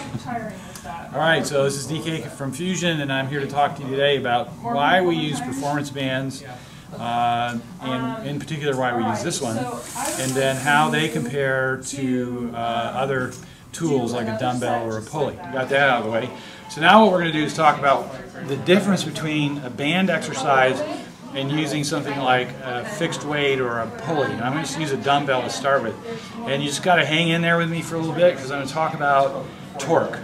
Alright, so this is DK from Fusion, and I'm here to talk to you today about why we use performance bands, and in particular why we use this one, and then how they compare to other tools like a dumbbell or a pulley. Got that out of the way. So now what we're going to do is talk about the difference between a band exercise and using something like a fixed weight or a pulley. And I'm going to use a dumbbell to start with. And you just got to hang in there with me for a little bit because I'm going to talk about torque.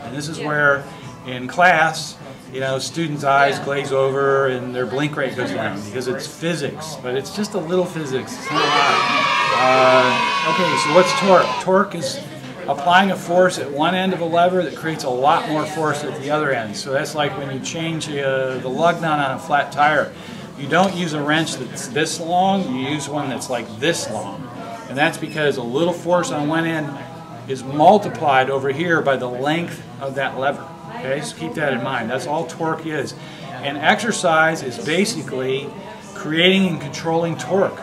And this is where in class, you know, students' eyes glaze over and their blink rate goes down because it's physics, but it's just a little physics. It's not a lot. Okay, so what's torque? Torque is applying a force at one end of a lever that creates a lot more force at the other end. So that's like when you change the lug nut on a flat tire. You don't use a wrench that's this long, you use one that's like this long. And that's because a little force on one end is multiplied over here by the length of that lever. Okay, so keep that in mind. That's all torque is. And exercise is basically creating and controlling torque,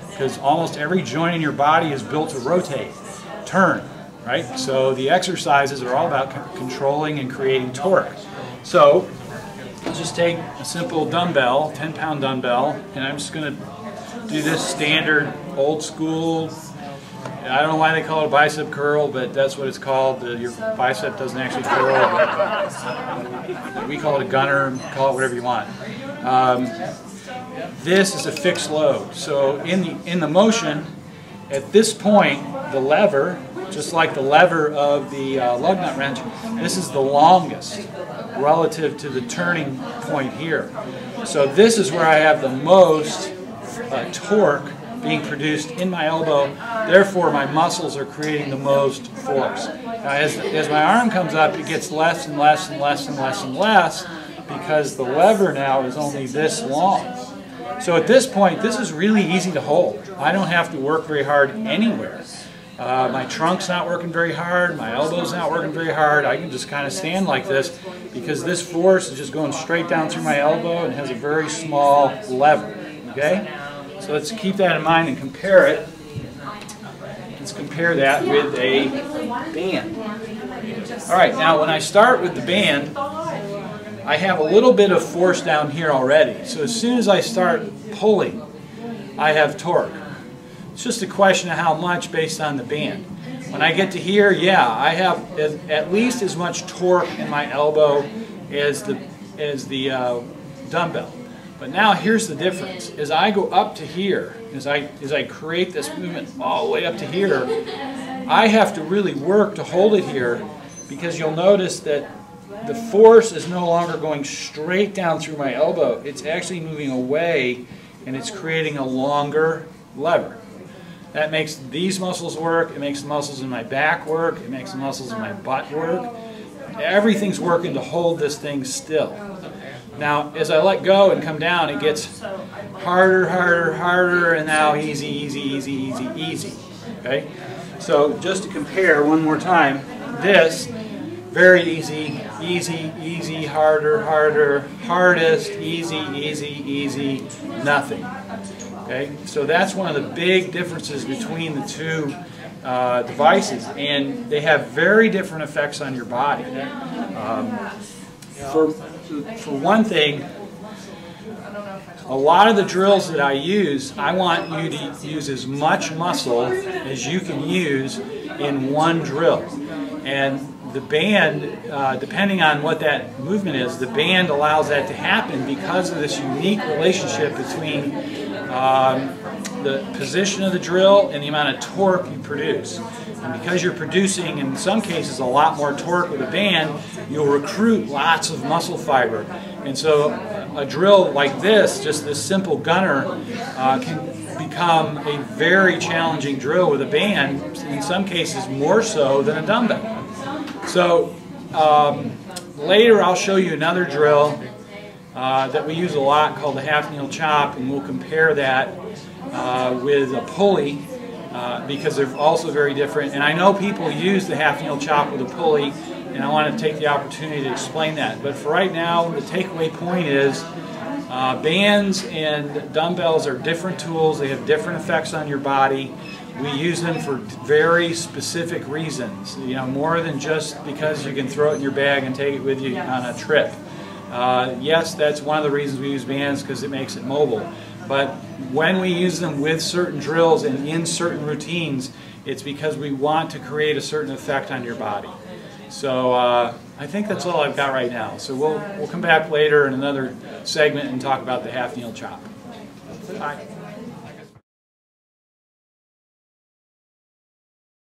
because almost every joint in your body is built to rotate, turn, right? So the exercises are all about controlling and creating torque. So let's just take a simple dumbbell, 10-pound dumbbell, and I'm just going to do this standard old school. I don't know why they call it a bicep curl, but that's what it's called. Your bicep doesn't actually curl. But we call it a gunner. Call it whatever you want. This is a fixed load. So in the motion, at this point, the lever, just like the lever of the lug nut wrench, this is the longest relative to the turning point here. So this is where I have the most torque being produced in my elbow, therefore my muscles are creating the most force. Now as my arm comes up, it gets less and less and less and less and less because the lever now is only this long. So at this point, this is really easy to hold. I don't have to work very hard anywhere. My trunk's not working very hard, my elbow's not working very hard. I can just kind of stand like this because this force is just going straight down through my elbow and has a very small lever. Okay? So let's keep that in mind and compare it. Let's compare that with a band. Alright, now when I start with the band, I have a little bit of force down here already. So as soon as I start pulling, I have torque. It's just a question of how much based on the band. When I get to here, yeah, I have at least as much torque in my elbow as the dumbbell. But now here's the difference. As I go up to here, as I create this movement all the way up to here, I have to really work to hold it here because you'll notice that the force is no longer going straight down through my elbow. It's actually moving away and it's creating a longer lever. That makes these muscles work, it makes the muscles in my back work, it makes the muscles in my butt work. Everything's working to hold this thing still. Now, as I let go and come down, it gets harder, harder, harder, and now easy, easy, easy, easy, easy. Okay? So just to compare one more time, this, very easy, easy, easy, harder, harder, hardest, easy, easy, easy, nothing. Okay? So that's one of the big differences between the two devices, and they have very different effects on your body. For one thing, a lot of the drills that I use, I want you to use as much muscle as you can use in one drill. And the band, depending on what that movement is, the band allows that to happen because of this unique relationship between the position of the drill and the amount of torque you produce. And because you're producing, in some cases, a lot more torque with a band, you'll recruit lots of muscle fiber. And so a drill like this, just this simple gunner, can become a very challenging drill with a band, in some cases more so than a dumbbell. So later I'll show you another drill that we use a lot called the half-kneel chop, and we'll compare that with a pulley because they're also very different. And I know people use the half-kneel chop with a pulley, and I want to take the opportunity to explain that. But for right now, the takeaway point is bands and dumbbells are different tools. They have different effects on your body. We use them for very specific reasons, you know, more than just because you can throw it in your bag and take it with you on a trip. Yes, that's one of the reasons we use bands, because it makes it mobile. But when we use them with certain drills and in certain routines, it's because we want to create a certain effect on your body. So I think that's all I've got right now. So we'll come back later in another segment and talk about the half kneel chop. Bye.